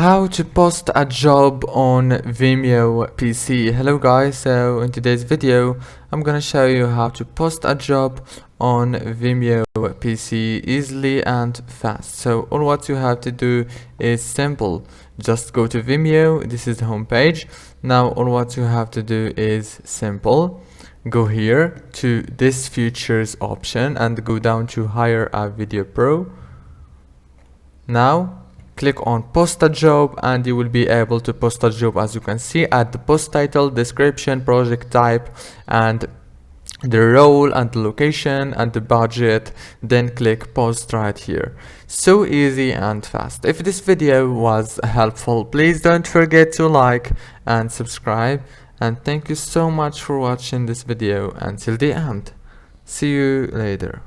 How to post a job on Vimeo PC. Hello guys, so in today's video I'm gonna show you how to post a job on Vimeo PC easily and fast. So all what you have to do is simple. Just go to Vimeo. This is the home page. Now all what you have to do is simple. Go here to this features option and go down to hire a video pro. Now click on post a job and you will be able to post a job. As you can see, add the post title, description, project type, and the role and the location and the budget. Then click post right here. So easy and fast. If this video was helpful, please don't forget to like and subscribe, and thank you so much for watching this video until the end. See you later.